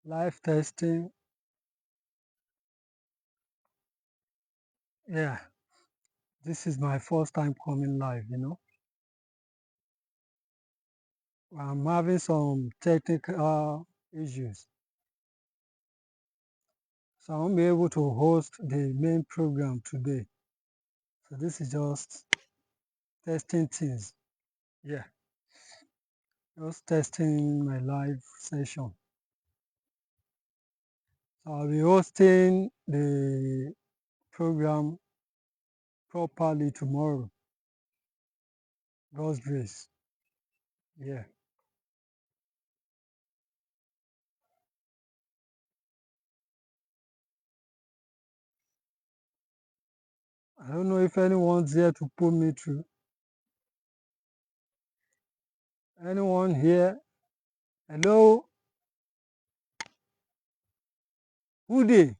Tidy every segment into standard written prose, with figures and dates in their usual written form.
Live testing. Yeah, this is my first time coming live. I'm having some technical issues, so I won't be able to host the main program today. So this is just testing things. Yeah, just testing my live session. So I'll be hosting the program properly tomorrow. God's grace. Yeah. I don't know if anyone's here to put me through. Anyone here? Hello? Who dey?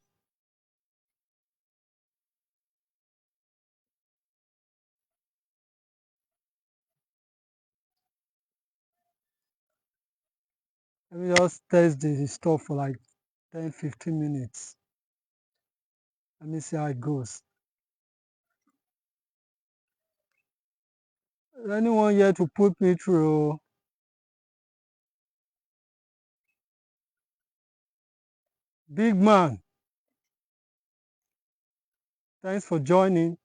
Let me just test the stuff for like 10-15 minutes. Let me see how it goes. Anyone here to put me through? Big man, thanks for joining.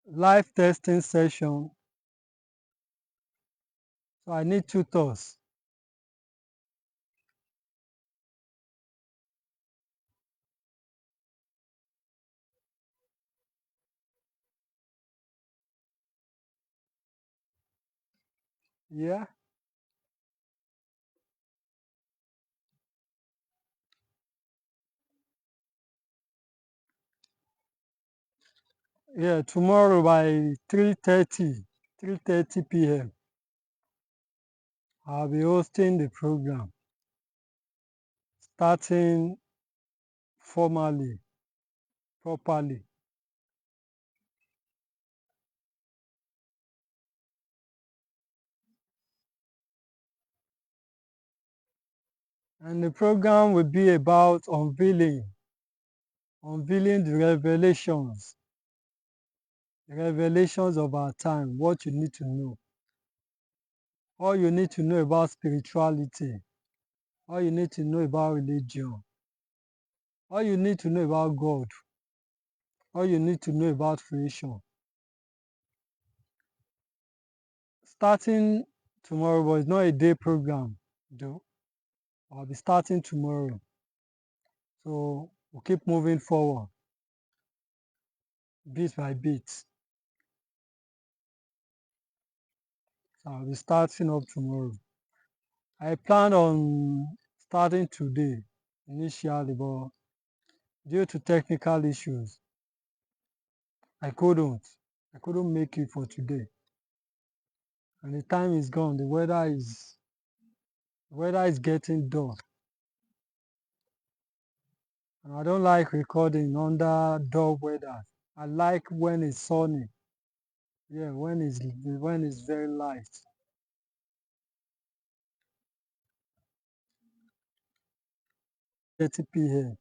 Live testing session. So I need tutors. Yeah? Yeah, tomorrow by 3:30 p.m. I'll be hosting the program, starting formally, properly. And the program will be about unveiling the revelations of our time, what you need to know, all you need to know about spirituality, all you need to know about religion, all you need to know about God, all you need to know about creation. Starting tomorrow, but it's not a day program, though. I'll be starting tomorrow. So we'll keep moving forward, bit by bit. So I'll be starting up tomorrow. I plan on starting today initially, but due to technical issues, I couldn't. I couldn't make it for today. And the time is gone. The weather is getting dull. And I don't like recording under dull weather. I like when it's sunny. Yeah, when it's very light. 30 p.m.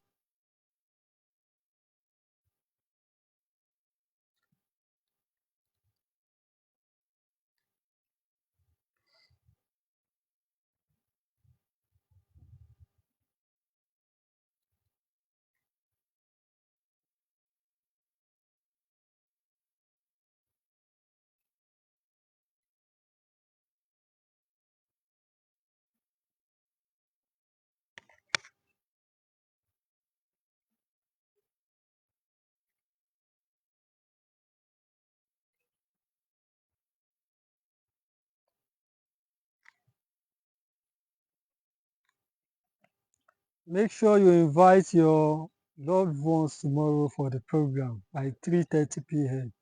Make sure you invite your loved ones tomorrow for the program by 3:30 p.m.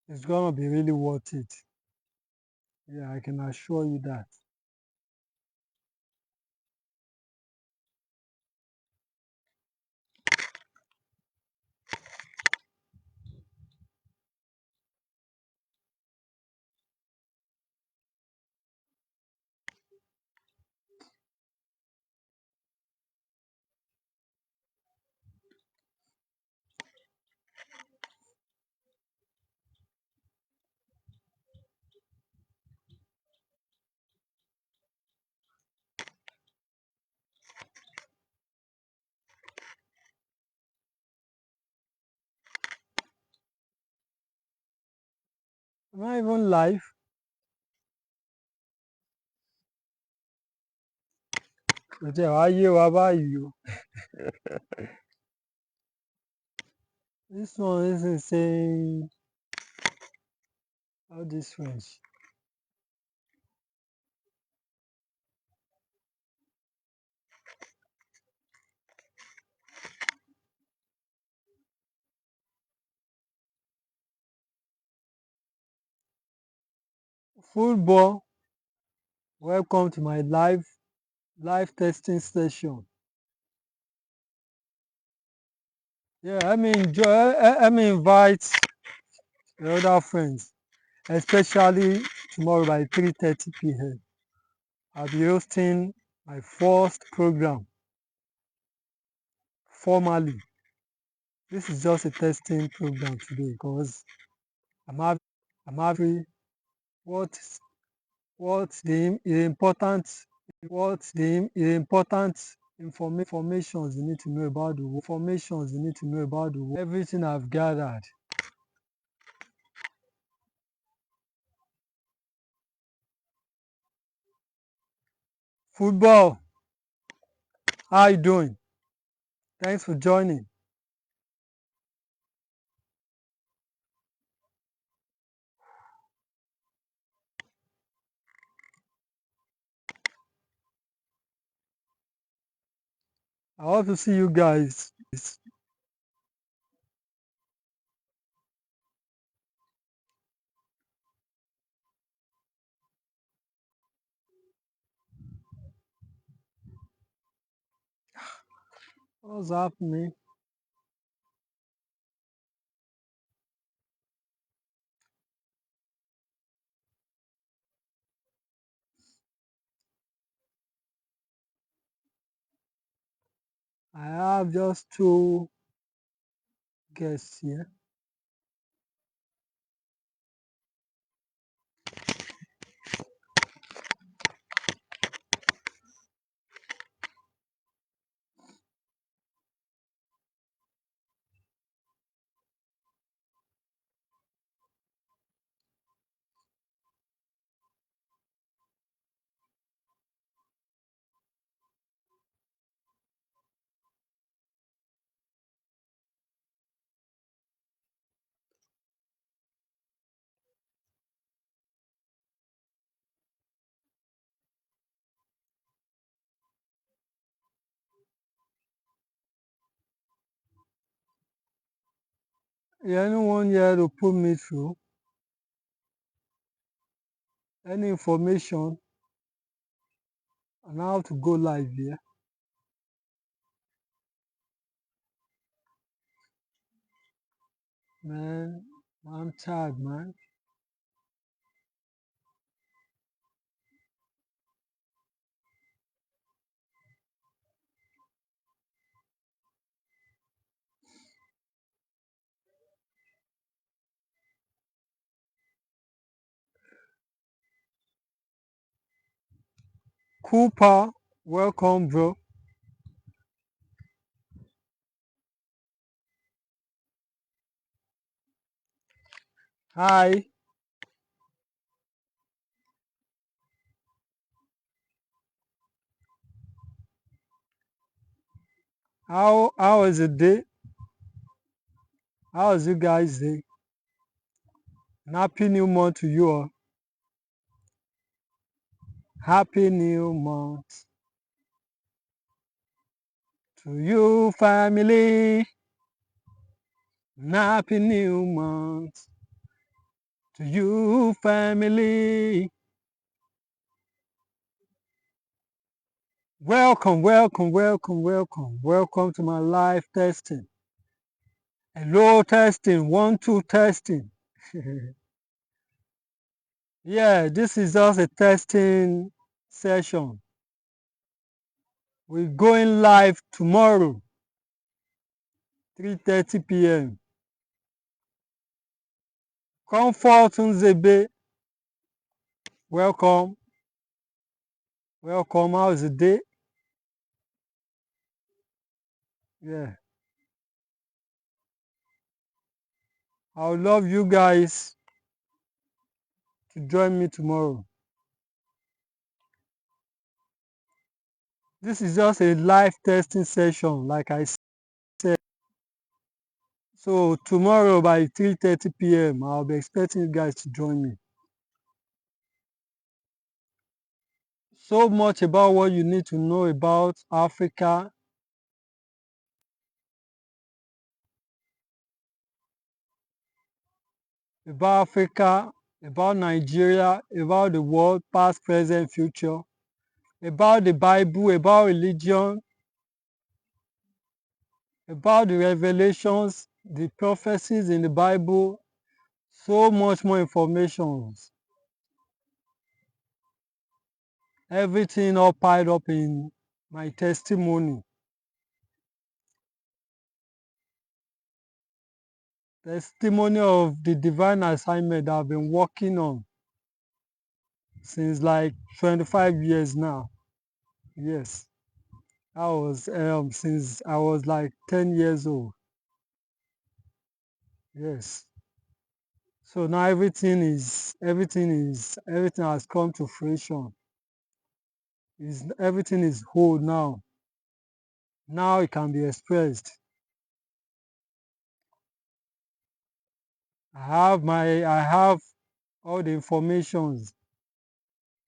It's gonna be really worth it. Yeah, I can assure you that. Am I even live? Ǹjẹ́ wàá yé wa báyìí o. This one isn't saying all this French. Football, welcome to my live testing session. Yeah, let me invite the other friends, especially tomorrow by 3:30 p.m. I'll be hosting my first program formally. This is just a testing program today because I'm having what what's the important important informations you need to know about the world, everything I've gathered. Football, how you doing? Thanks for joining. I hope to see you guys. What's happening? I have just two guests here. Yeah, anyone here to put me through? Any information on how to go live here? Man, I'm tired, man. Cooper, welcome, bro. Hi, how is the day? How is you guys day? And happy new month to you all. Happy new month to you, family. And happy new month to you, family. Welcome, welcome, welcome, welcome. Welcome to my live testing. Hello, testing. 1, 2, testing. Yeah, this is just a testing session. We're going live tomorrow, 3:30 p.m. Comfort Nzebe, welcome, welcome. How's the day? Yeah, I would love you guys to join me tomorrow. This is just a live testing session, like I said. So tomorrow by 3:30 p.m., I'll be expecting you guys to join me. So much about what you need to know about Africa, about Nigeria, about the world, past, present, future, about the Bible, about religion, about the revelations, the prophecies in the Bible, so much more information. Everything all piled up in my testimony. Testimony of the divine assignment that I've been working on since like 25 years now. Yes. I was since I was like 10 years old. Yes. So now everything has come to fruition. Everything is whole now. Now it can be expressed. I have all the informations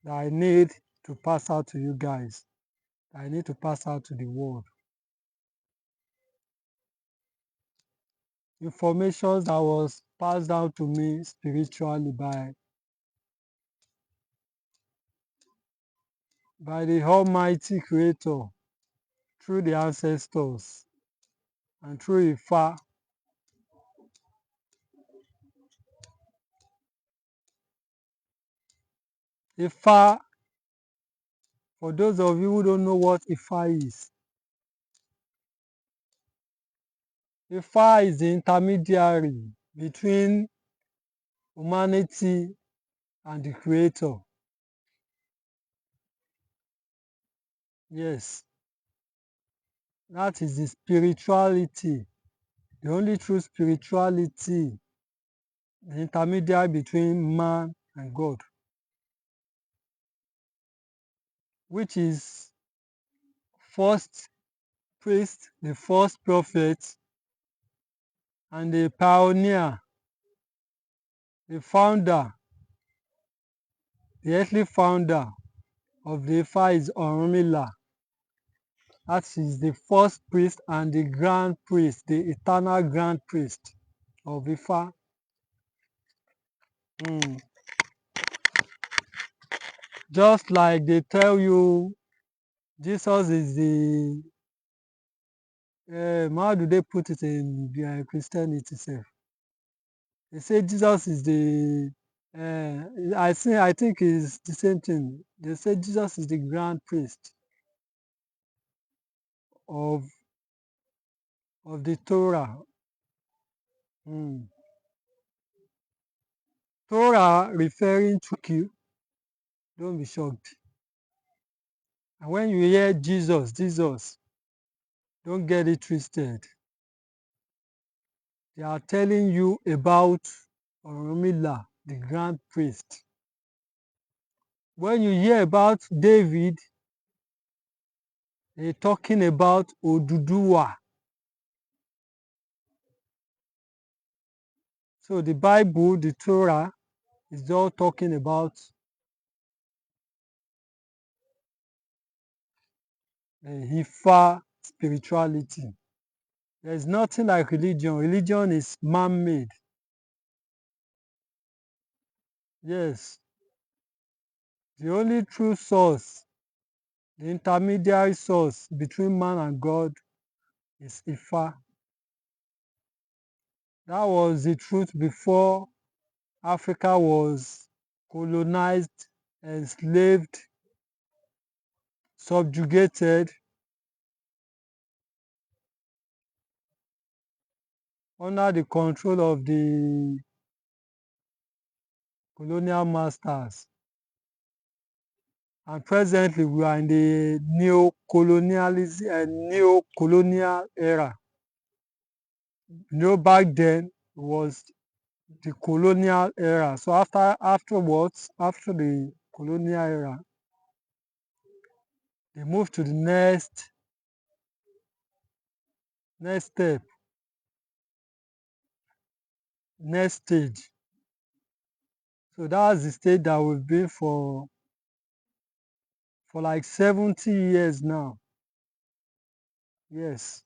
that I need to pass out to you guys. That I need to pass out to the world. Information that was passed down to me spiritually by the Almighty Creator through the ancestors and through Ifa. Ifa, for those of you who don't know what Ifa is the intermediary between humanity and the Creator. Yes, that is the spirituality, the only true spirituality, the intermediary between man and God, which is first priest, the first prophet, and the pioneer, the founder, the earthly founder of the Ifa is Orunmila. That is the first priest and the grand priest, the eternal grand priest of Ifa. Just like they tell you Jesus is the how do they put it in Christianity itself? They say Jesus is the I think it's the same thing. They say Jesus is the grand priest of the Torah. Torah referring to you, don't be shocked. And when you hear Jesus, don't get it twisted. They are telling you about Orunmila, the grand priest. When you hear about David, they're talking about Oduduwa. So the Bible, the Torah, is all talking about Ifa spirituality. There's nothing like religion. Religion is man-made. Yes. The only true source, the intermediary source between man and God is Ifa. That was the truth before Africa was colonized, enslaved, subjugated under the control of the colonial masters. And presently we are in the neo-colonial era. Back then it was the colonial era. So afterwards, after the colonial era, they moved to the next step, next stage. So that's the stage that we've been for like 70 years now. Yes,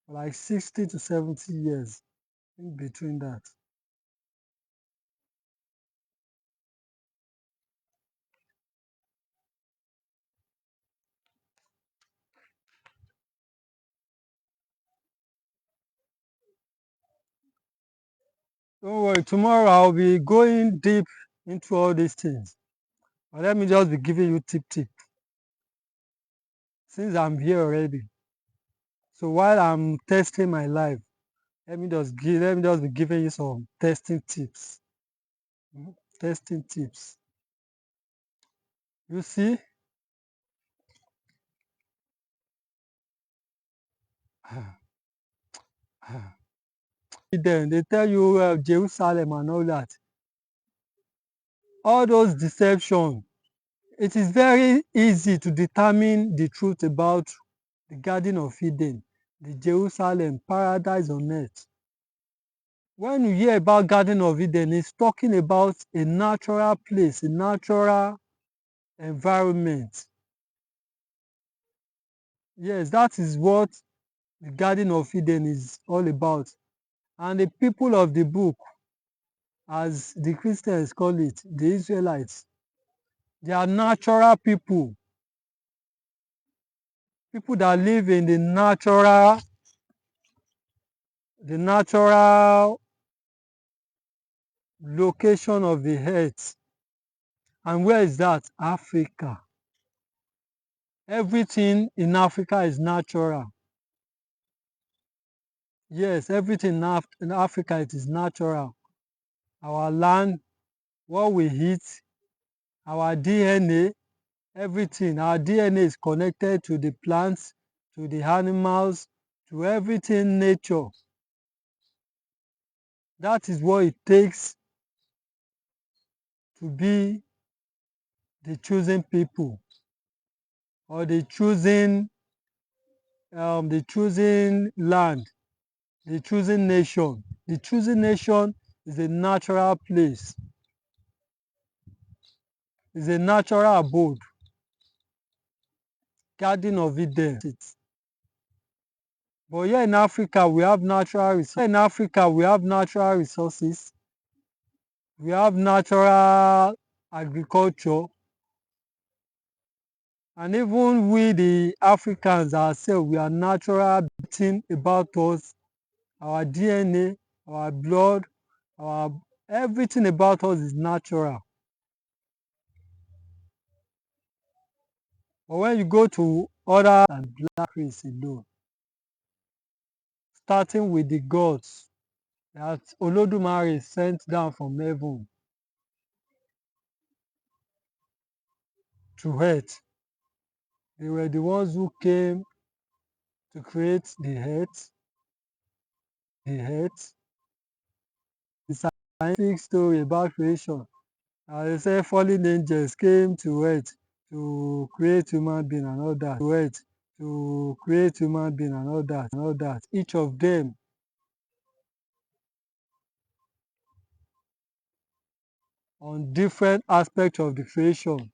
for like 60 to 70 years in between that. Don't worry, tomorrow I'll be going deep into all these things. But let me just be giving you tip since I'm here already. So while I'm testing my life, let me just be giving you some testing tips. Testing tips. You see, then they tell you Jerusalem and all that. All those deception. It is very easy to determine the truth about the Garden of Eden, the Jerusalem, paradise on earth. When you hear about Garden of Eden, it's talking about a natural place, a natural environment. Yes, that is what the Garden of Eden is all about. And the people of the book, as the Christians call it, the Israelites, they are natural people, people that live in the natural location of the earth. And where is that? Africa. Everything in Africa is natural. Yes, everything in Africa it is natural. Our land, what we eat, our DNA, everything. Our DNA is connected to the plants, to the animals, to everything nature. That is what it takes to be the chosen people or the chosen land, the chosen nation. The chosen nation is a natural place, is a natural abode, Garden of Eden. But here in Africa, we have natural resources, we have natural agriculture, and even we, the Africans ourselves, we are natural everything about us, our DNA, our blood, our everything about us is natural. But when you go to other and black race alone, starting with the gods that Olodumare sent down from heaven to earth, they were the ones who came to create the earth, the scientific story about creation. As they say, fallen angels came to earth to create human being and all that. To earth to create human being and all that. Each of them on different aspects of the creation,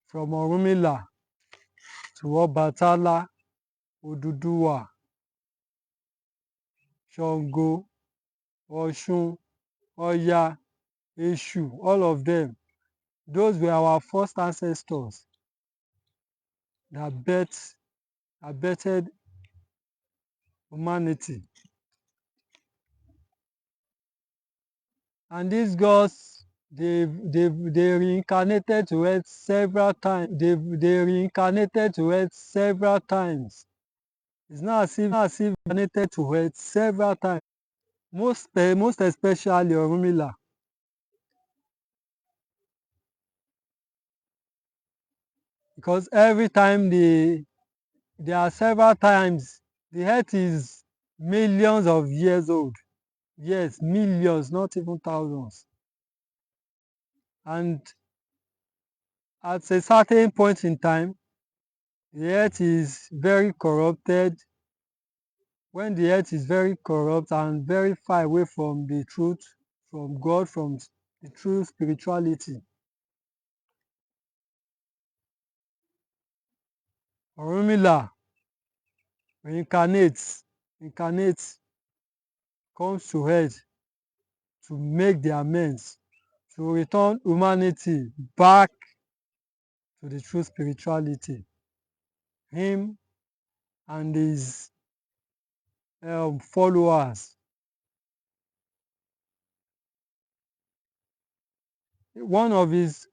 from Orunmila to Ọbàtálá, Odùduwà, Ṣàngó, Ọ̀ṣun, Ọya, Èṣù, all of them. Those were our first ancestors that birthed humanity. And these gods, they reincarnated to earth several times. They reincarnated to earth several times. It's not as if they reincarnated to earth several times. Most especially Orunmila, because every time there are several times the earth is millions of years old. Yes, millions, not even thousands. And at a certain point in time, the earth is very corrupted. When the earth is very corrupt and very far away from the truth, from God, from the true spirituality, Orunmila incarnates, comes to earth to make the amends, to return humanity back to the true spirituality. Him and his followers. One of his,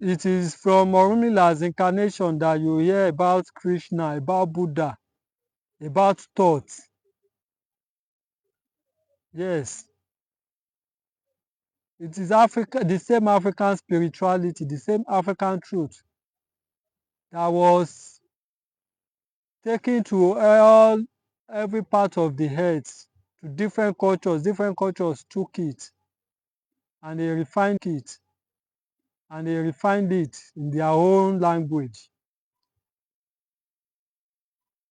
it is from Orumila's incarnation that you hear about Krishna, about Buddha, about thoughts. Yes, it is Africa, the same African spirituality, the same African truth that was taken to every part of the earth, to different cultures. Different cultures took it and they refined it in their own language.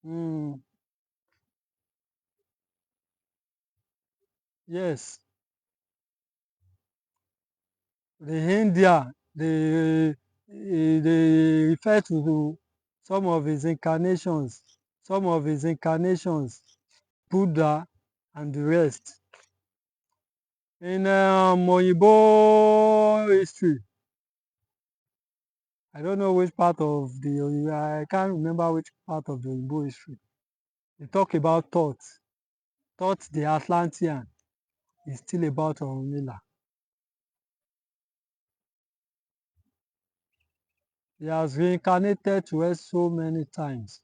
Mm, yes, the India, they refer to some of his incarnations, Buddha and the rest. In Oyinbo history, I don't know which part of I can't remember which part of the Oyinbo history. They talk about thoughts. Thoughts the Atlantean is still about Orunmila. He has reincarnated to us so many times.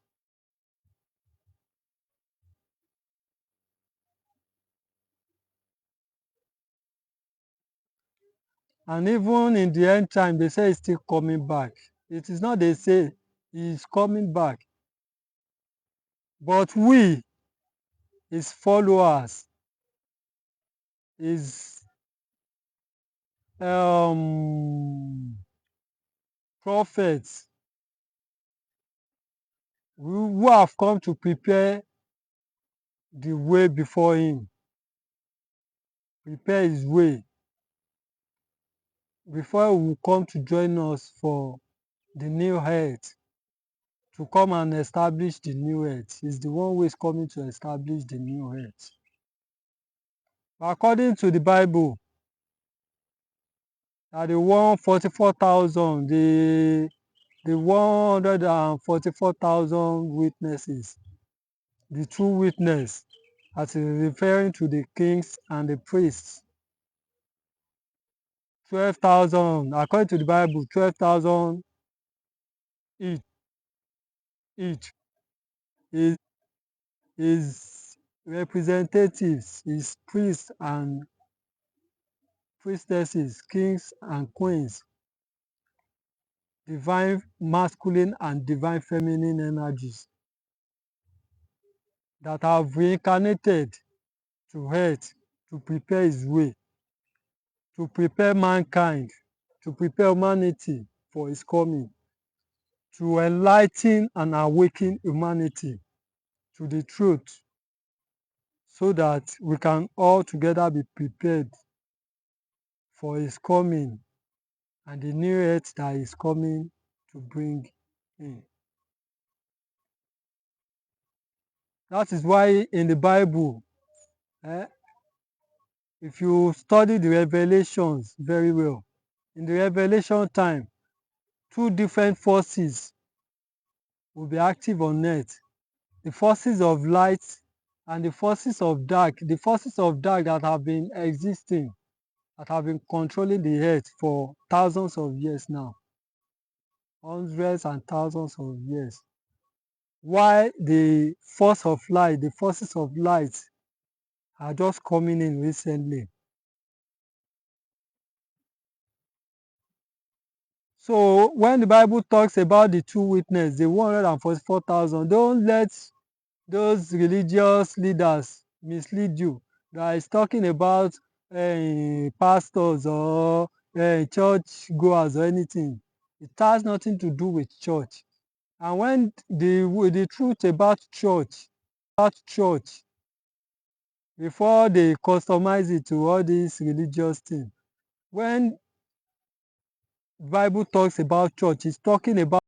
And even in the end time, they say he's still coming back. It is not they say he's coming back, but we, his followers, his prophets, who have come to prepare the way before him, prepare his way before he will come to join us for the new earth, to come and establish the new earth. He's the one who is coming to establish the new earth. But according to the Bible, that the 144,000, the 144,000 witnesses, the true witness, as is referring to the kings and the priests. 12,000, according to the Bible, 12,000 each, each is, is representatives, is priests and priestesses, kings and queens, divine masculine and divine feminine energies that have reincarnated to earth to prepare his way, to prepare mankind, to prepare humanity for his coming, to enlighten and awaken humanity to the truth, so that we can all together be prepared for his coming and the new earth that is coming to bring in. That is why in the Bible, eh, if you study the revelations very well, in the revelation time, two different forces will be active on earth. The forces of light and the forces of dark. The forces of dark that have been existing, that have been controlling the earth for thousands of years now, hundreds and thousands of years. While the forces of light are just coming in recently. So when the Bible talks about the two witnesses, the 144,000, don't let those religious leaders mislead you that is talking about pastors or church goers or anything. It has nothing to do with church. And when the truth about church, before they customize it to all these religious things, when Bible talks about church, it's talking about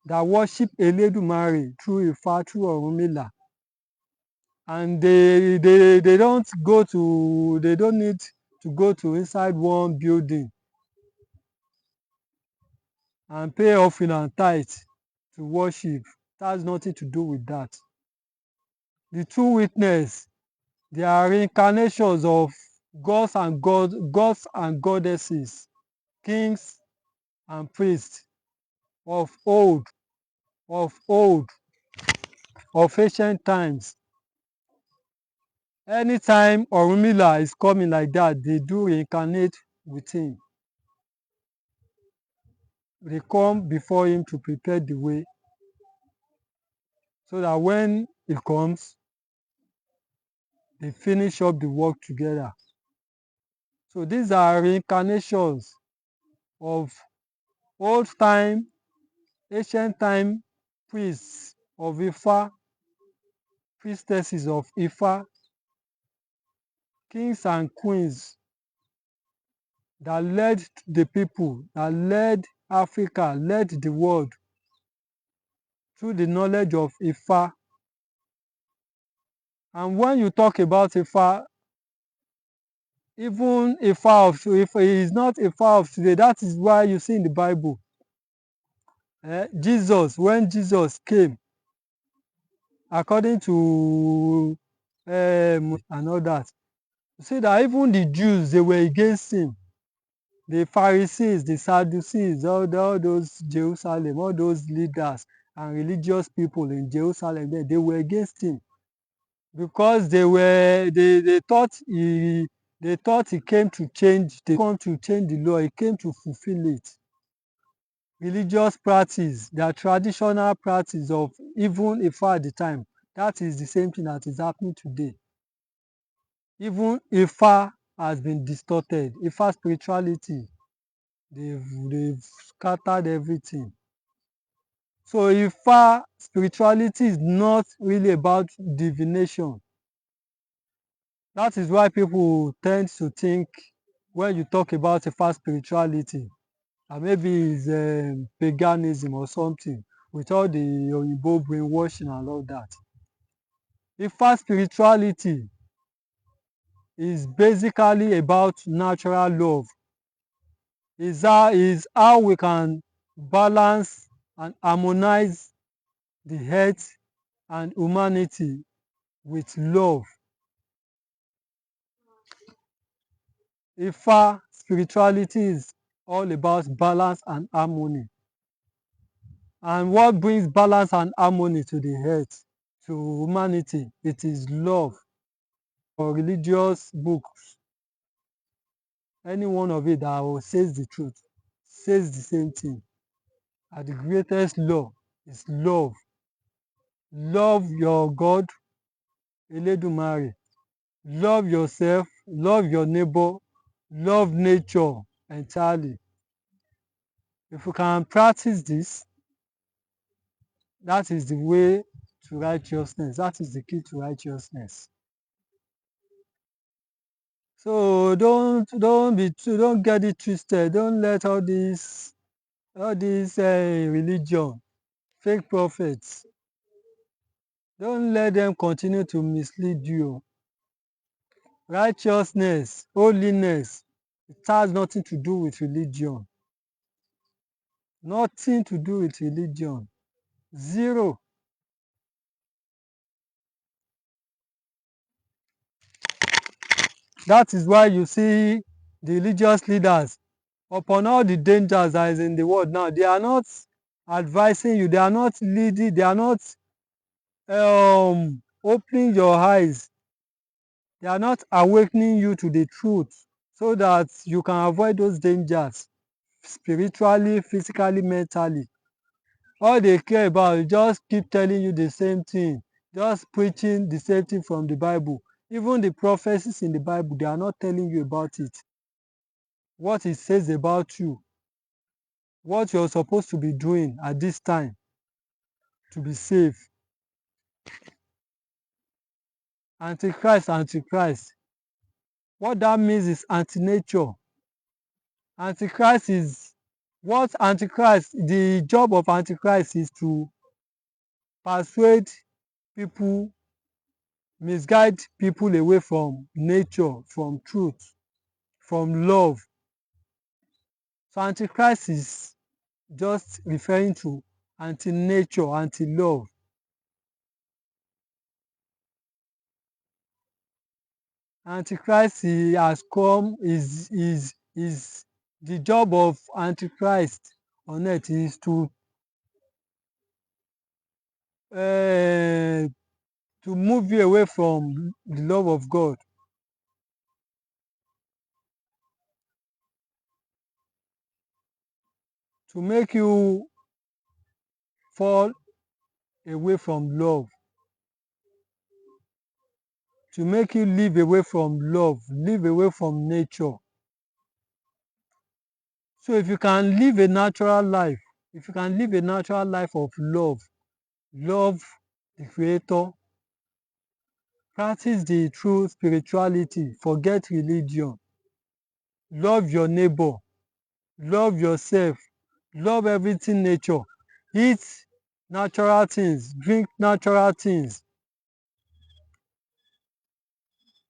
that worship Eledumare through Ifa, through Orunmila. And they don't go to, they don't need to go to inside one building and pay offering and tithe to worship. It has nothing to do with that. The true witness, they are reincarnations of gods and goddesses, kings and priests of of old, of ancient times. Anytime Orunmila is coming like that, they do reincarnate with him. They come before him to prepare the way so that when he comes, they finish up the work together. So these are reincarnations of old time, ancient time priests of Ifa, priestesses of Ifa, kings and queens that led the people, that led Africa, led the world through the knowledge of Ifa. And when you talk about Ifa, even Ifa of, if he is not Ifa of today, that is why you see in the Bible, Jesus, when Jesus came, according to and all that, you see that even the Jews, they were against him. The Pharisees, the Sadducees, all those Jerusalem, all those leaders and religious people in Jerusalem, they were against him because they thought he came to change, the law, he came to fulfill it. Religious practice, their traditional practice of even Ifa at the time, that is the same thing that is happening today. Even Ifa has been distorted. Ifa spirituality, they've scattered everything. So Ifa spirituality is not really about divination. That is why people tend to think when you talk about Ifa spirituality, and maybe it's paganism or something, with all the Oyinbo brainwashing and all that. Ifa spirituality is basically about natural love. Is how we can balance and harmonize the earth and humanity with love. Ifa spirituality is all about balance and harmony. And what brings balance and harmony to the earth, to humanity? It is love. Or religious books, any one of it that says the truth, says the same thing. And the greatest law is love. Love your God, Eledumare. Love yourself, love your neighbor, love nature entirely. If you can practice this, that is the way to righteousness. That is the key to righteousness. So don't get it twisted. Don't let all this religion, fake prophets, don't let them continue to mislead you. Righteousness, holiness, it has nothing to do with religion. Nothing to do with religion. Zero. That is why you see the religious leaders, upon all the dangers that is in the world now, they are not advising you, they are not leading, they are not opening your eyes, they are not awakening you to the truth so that you can avoid those dangers spiritually, physically, mentally. All they care about is just keep telling you the same thing. just preaching the same thing from the Bible. Even the prophecies in the Bible, they are not telling you about it. What it says about you, what you're supposed to be doing at this time to be safe. Antichrist, Antichrist. What that means is anti-nature. Antichrist is what Antichrist, the job of Antichrist is to persuade people, misguide people away from nature, from truth, from love. So Antichrist is just referring to anti-nature, anti-love. Antichrist he has come is the job of Antichrist on earth is uh, to move you away from the love of God, to make you fall away from love, to make you live away from love, live away from nature. So if you can live a natural life, if you can live a natural life of love, love the Creator, practice the true spirituality, forget religion, love your neighbor, love yourself, love everything nature, eat natural things, drink natural things,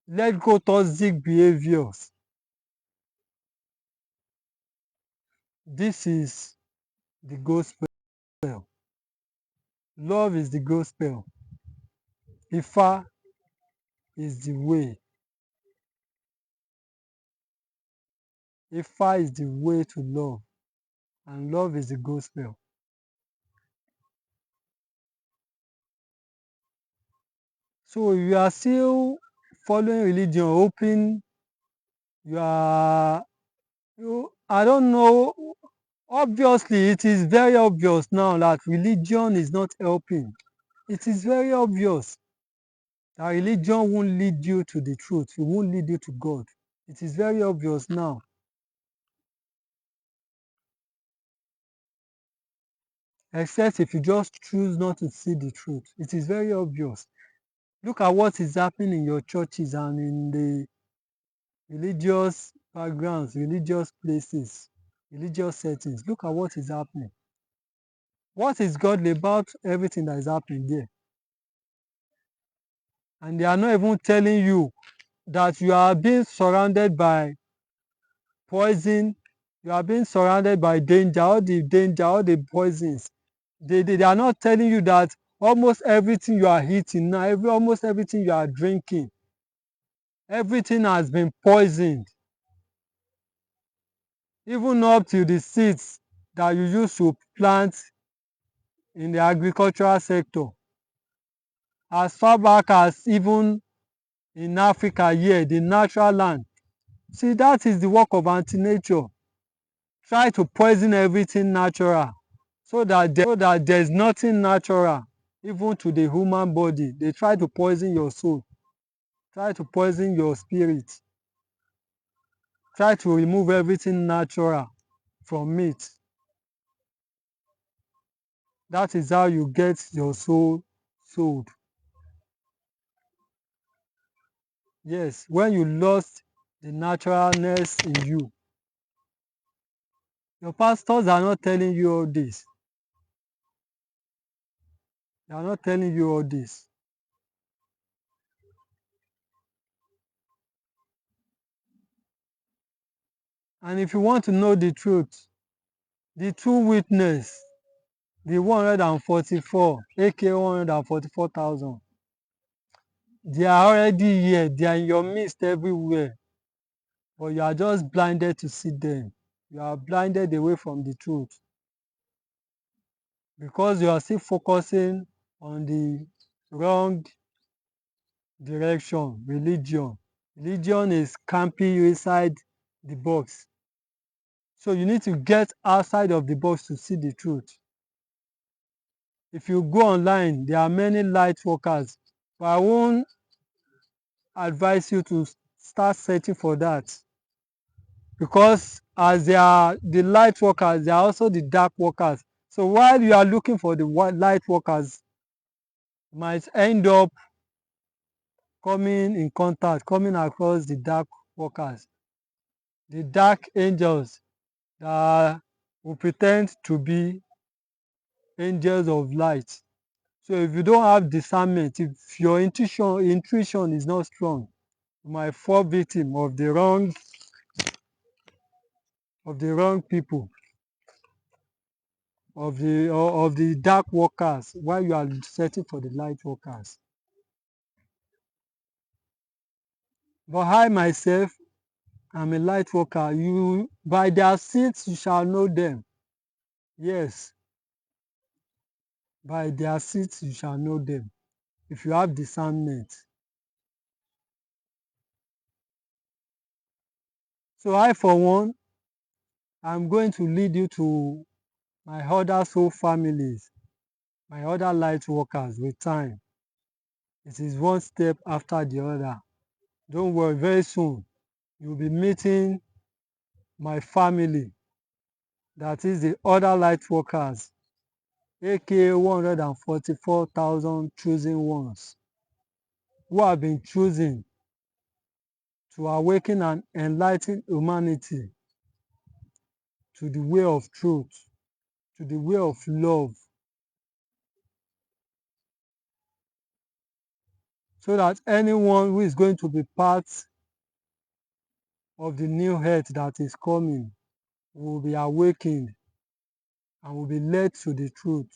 let go toxic behaviors. This is the gospel. Love is the gospel. Ifa is the way. Ifa is the way to love, and love is the gospel. So you are still following religion, hoping you are I don't know. Obviously, it is very obvious now that religion is not helping. It is very obvious that religion won't lead you to the truth. It won't lead you to God. It is very obvious now. Except if you just choose not to see the truth. It is very obvious. Look at what is happening in your churches and in the religious backgrounds, religious places, religious settings. Look at what is happening. What is godly about everything that is happening there? And they are not even telling you that you are being surrounded by poison, you are being surrounded by danger, all the poisons. They are not telling you that almost everything you are eating now, almost everything you are drinking, everything has been poisoned. Even up to the seeds that you use to plant in the agricultural sector. As far back as even in Africa here, the natural land. See, that is the work of anti-nature. Try to poison everything natural so that there is nothing natural even to the human body. They try to poison your soul, try to poison your spirit, try to remove everything natural from it. That is how you get your soul sold. Yes, when you lost the naturalness in you. Your pastors are not telling you all this. They are not telling you all this. And if you want to know the true witness, the 144, aka 144,000, they are already here. They are in your midst everywhere. But you are just blinded to see them. You are blinded away from the truth because you are still focusing on the wrong direction, religion. Religion is camping you inside the box. So you need to get outside of the box to see the truth. If you go online, there are many light workers, but I won't advise you to start searching for that, because as they are the light workers, they are also the dark workers. So while you are looking for the light workers, you might end up coming across the dark workers, the dark angels that will pretend to be angels of light. So if you don't have discernment, if your intuition is not strong, you might fall victim of the wrong people, of the dark workers, while you are searching for the light workers. But I myself am a light worker. You by their seeds you shall know them. Yes, by their seeds you shall know them. If you have discernment. So I, for one, I'm going to lead you to my other soul families, my other light workers with time. It is one step after the other. Don't worry, very soon you'll be meeting my family, that is the other light workers, aka 144,000 chosen ones, who have been chosen to awaken and enlighten humanity to the way of truth, to the way of love, so that anyone who is going to be part of the new earth that is coming will be awakened and will be led to the truth.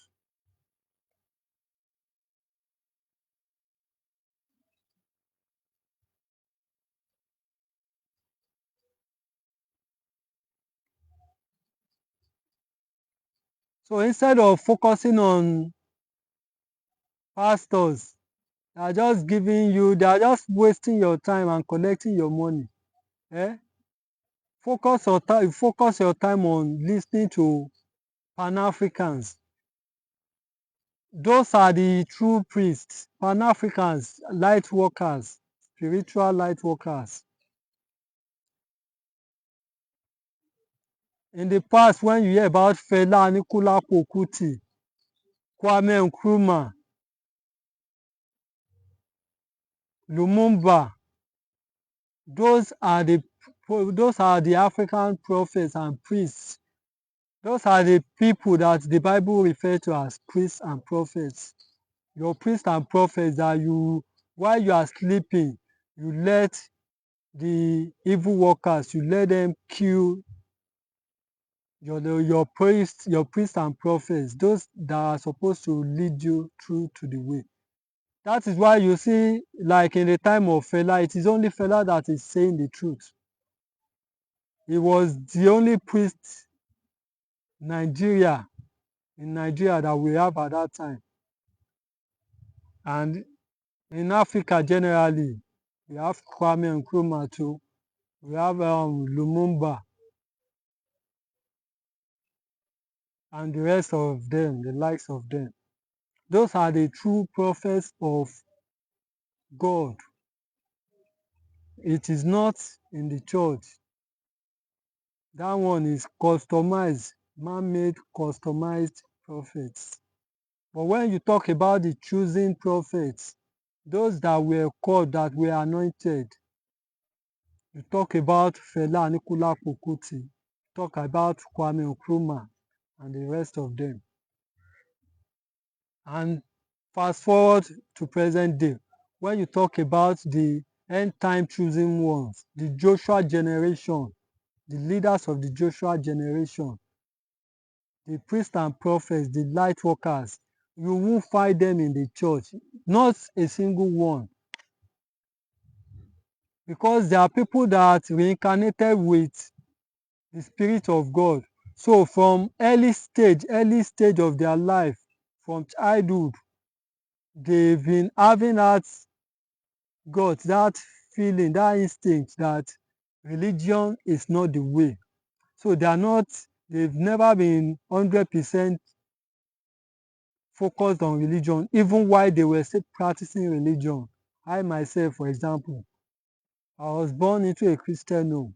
So instead of focusing on pastors, they are just wasting your time and collecting your money. Eh? Focus your time on listening to Pan-Africans. Those are the true priests, Pan-Africans, light workers, spiritual light workers. In the past, when you hear about Fela Anikulapo Kuti, Kwame Nkrumah, Lumumba, those are the African prophets and priests. Those are the people that the Bible refers to as priests and prophets. Your priests and prophets that while you are sleeping, you let the evil workers, you let them kill your priests and prophets, those that are supposed to lead you through to the way. That is why you see, like in the time of Fela, it is only Fela that is saying the truth. He was the only priest Nigeria in Nigeria that we have at that time. And in Africa generally, we have Kwame Nkrumah too. We have Lumumba and the rest of them, the likes of them. Those are the true prophets of God. It is not in the church. That one is customized, man-made customized prophets. But when you talk about the chosen prophets, those that were called, that were anointed, you talk about Fela Anikulapo Kuti, talk about Kwame Nkrumah and the rest of them. And fast forward to present day, when you talk about the end time chosen ones, the Joshua generation, the leaders of the Joshua generation, the priests and prophets, the light workers, you won't find them in the church, not a single one. Because there are people that reincarnated with the Spirit of God. So from early stage of their life, from childhood, they've been having that feeling, that instinct that religion is not the way. So they've never been 100% focused on religion even while they were still practicing religion. I myself, for example, I was born into a Christian home,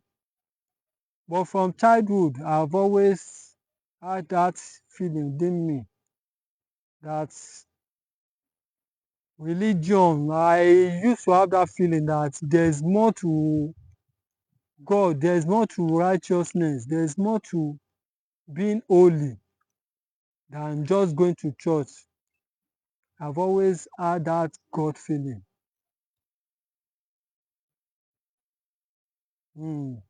but from childhood I've always had that feeling within me that religion, I used to have that feeling that there's more to God, there's more to righteousness, there's more to being holy than just going to church. I've always had that God feeling. Mm.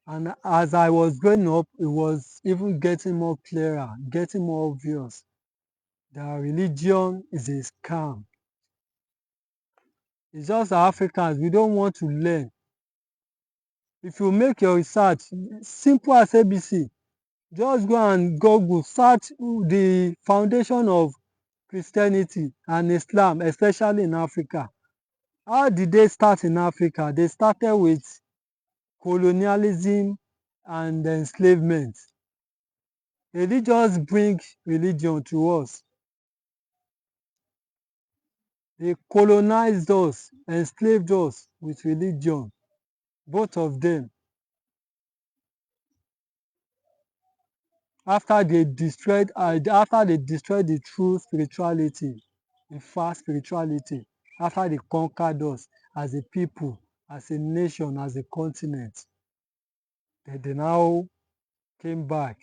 And as I was growing up, it was even getting more clearer, getting more obvious that religion is a scam. It's just that Africans, we don't want to learn. If you make your research, simple as ABC, just go and Google, search the foundation of Christianity and Islam, especially in Africa. How did they start in Africa? They started with colonialism and enslavement. They didn't just bring religion to us. They colonized us, enslaved us with religion, both of them. After they destroyed the true spirituality, the fast spirituality, after they conquered us as a people, as a nation, as a continent, they now came back.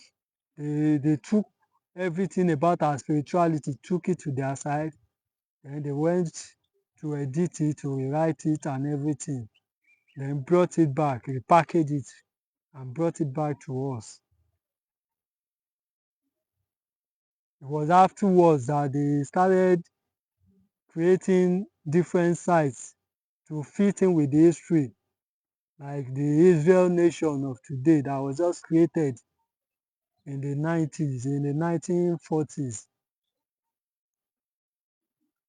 They took everything about our spirituality, took it to their side, and they went to edit it, to rewrite it and everything, then brought it back, repackaged it and brought it back to us. It was afterwards that they started creating different sites to fit in with the history, like the Israel nation of today that was just created in the 90s, in the 1940s,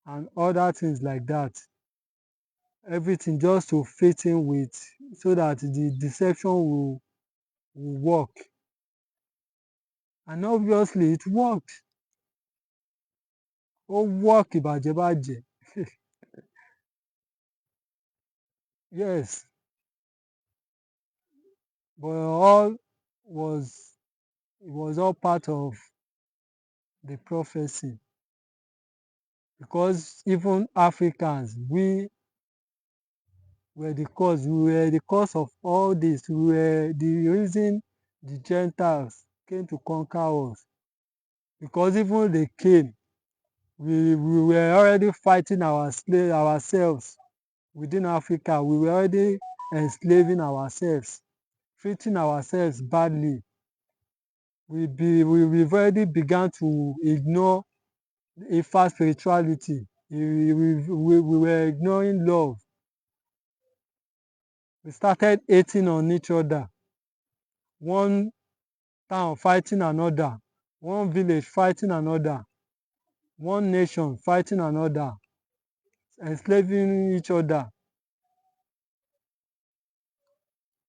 and other things like that. Everything just to fit in with, so that the deception will work. And obviously it worked. Ó work ìbàjẹ́bàjẹ́. Yes, but was it was all part of the prophecy, because even Africans, we were the cause of all this. We were the reason the Gentiles came to conquer us, because even they came, we were already fighting ourselves within Africa. We were already enslaving ourselves, treating ourselves badly. We've already begun to ignore Ifa spirituality. We were ignoring love. We started hating on each other. One town fighting another, one village fighting another, one nation fighting another, enslaving each other.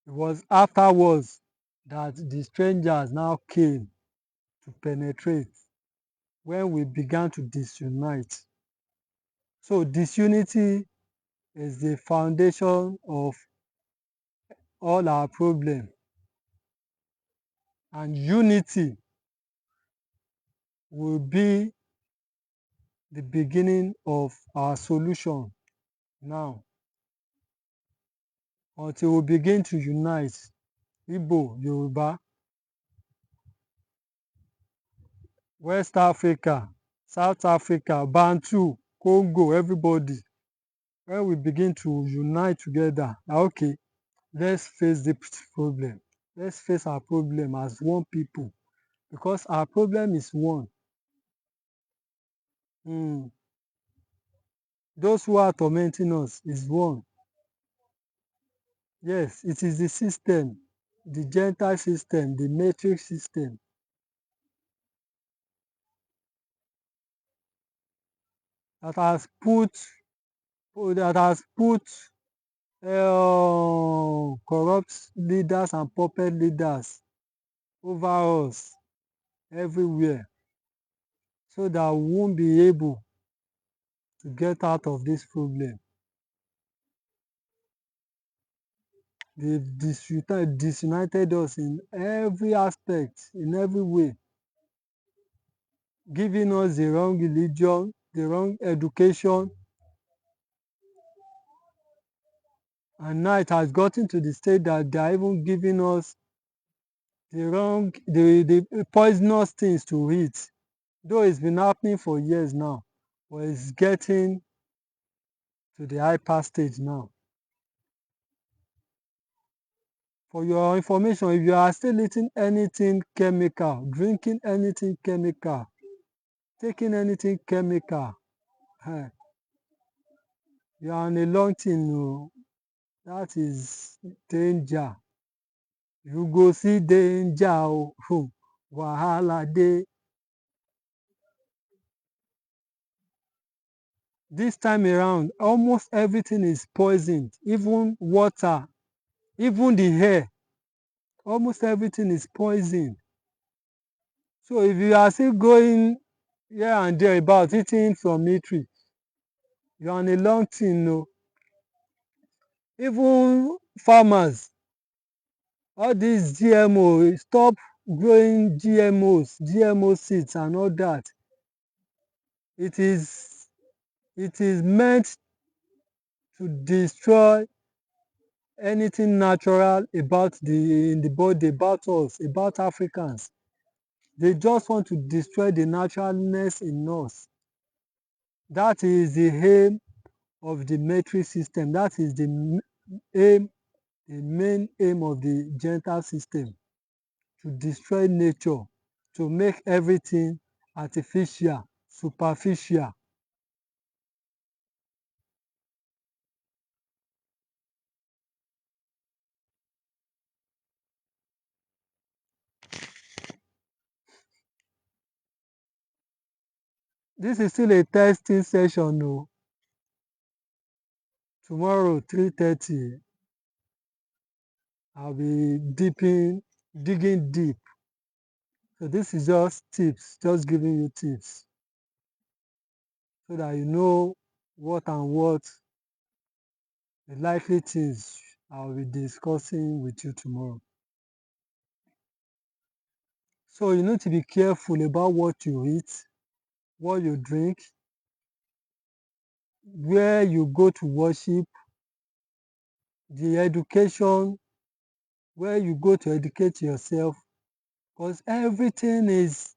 It was afterwards that the strangers now came to penetrate, when we began to disunite. So disunity is the foundation of all our problems, and unity will be the beginning of our solution now, until we begin to unite. Igbo, Yoruba, West Africa, South Africa, Bantu, Congo, everybody. When we begin to unite together, okay, let's face this problem. Let's face our problem as one people, because our problem is one. Mm. Those who are tormenting us is one. Yes, it is the system, the Gentile system, the matrix system that has put that has put, uh, corrupt leaders and puppet leaders over us. everywhere so that we won't be able to get out of this problem. They've disunited us in every aspect, in every way, giving us the wrong religion, the wrong education, and now it has gotten to the state that they are even giving us the poisonous things to eat. Though it's been happening for years now, but it's getting to the hyper stage now. For your information, if you are still eating anything chemical, drinking anything chemical, taking anything chemical, um you are on a long thing oo. That is danger. You go see danger oo, wahala dey. This time around, almost everything is poisoned, even water, even the air, almost everything is poisoned. So if you are still going here and there about eating from eatery, you are on a long thing oo. Even farmers, all these GMO, stop growing GMO seeds and all that. It is meant to destroy anything natural about in the body, about us, about Africans. They just want to destroy the naturalness in us. That is the aim of the metric system. That is the aim, the main aim of the gentile system, to destroy nature, to make everything artificial, superficial. This is still a testing session oo. Tomorrow 3:30, I'll be digging deep. So this is just tips, just giving you tips so that you know what and what the likely things I'll be discussing with you tomorrow. So you need to be careful about what you eat, what you drink, where you go to worship, the education, where you go to educate yourself, because everything is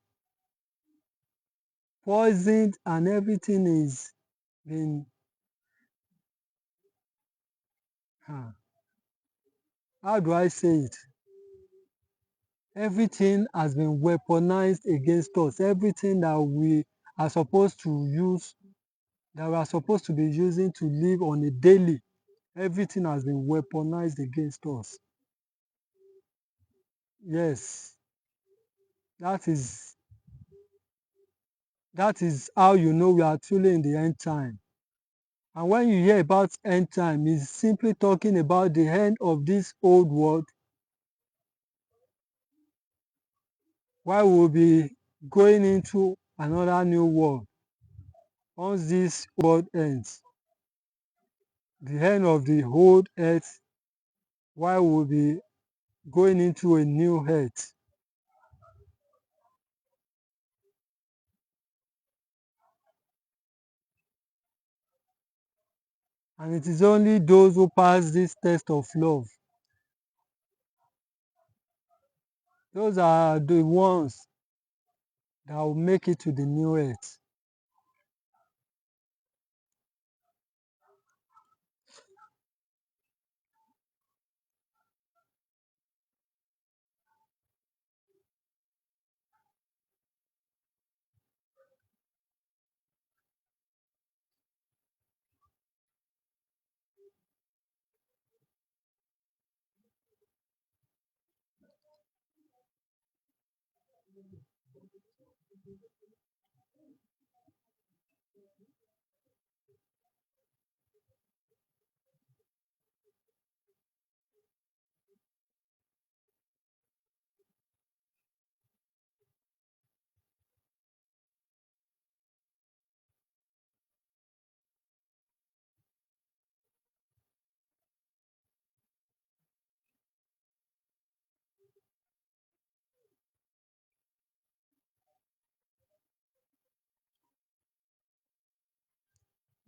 poisoned and everything is been how do I say it? Everything has been weaponized against us. Everything that we are supposed to use, that we are supposed to be using to live on a daily, everything has been weaponized against us. Yes, that is how you know we are truly in the end time. And when you hear about end time, it's simply talking about the end of this old world, while we'll be going into another new world once this world ends. The end of the old earth, while we'll be going into a new earth. And it is only those who pass this test of love, those are the ones that will make it to the new earth.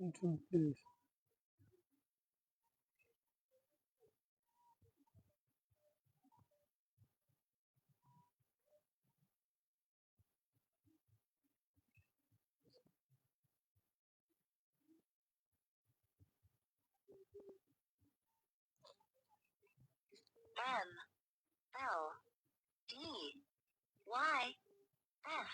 into place. M L D Y F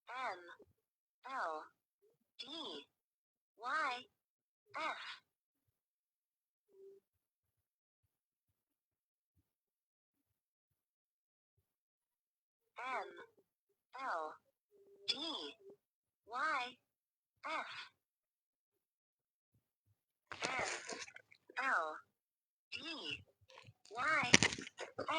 M L D Y F M L D Y F M L D Y F.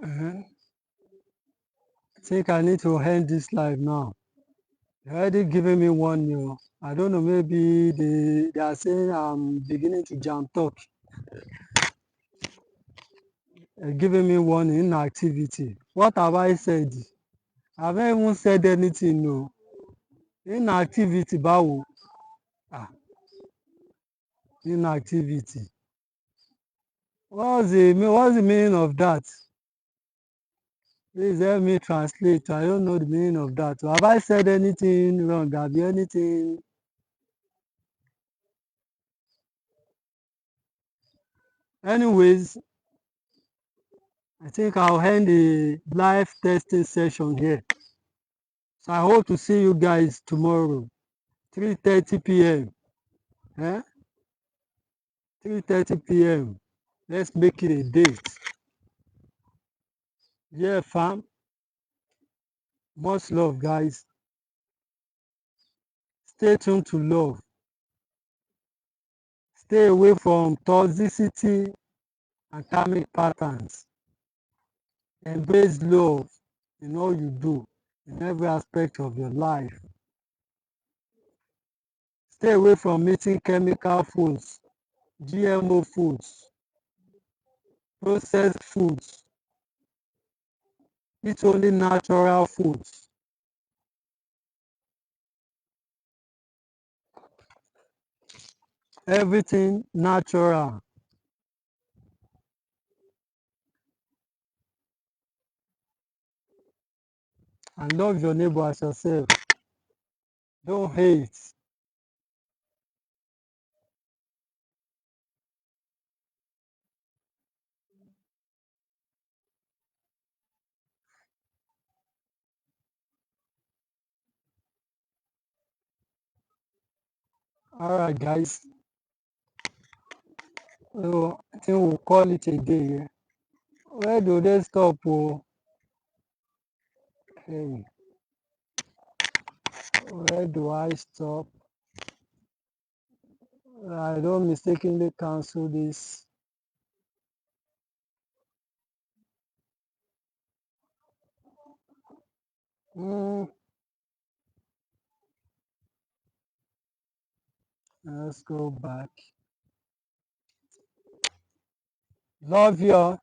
I think I need to end this live now. They already given me one new. I don't know, maybe they are saying I'm beginning to jam talk. They're giving me one inactivity. What have I said? I haven't even said anything, no. Inactivity, báwo? Ah, inactivity. What's the meaning of that? Please help me translate. I don't know the meaning of that. Have I said anything wrong? Have you anything? Anyways, I think I'll end the live testing session here. So I hope to see you guys tomorrow, 3:30 p.m. Eh? 3:30 p.m. Let's make it a date. Yeah, fam. Much love, guys. Stay tuned to love. Stay away from toxicity and karmic patterns. Embrace love in all you do, in every aspect of your life. Stay away from eating chemical foods, GMO foods, processed foods. Eat only natural foods. Everything natural. And love your neighbor as yourself. Don't hate. Alright, guys. So I think we'll call it a day here. Where do they stop? Oh? Hey, where do I stop? I don't mistakenly cancel this. Mm, let's go back. Love you all.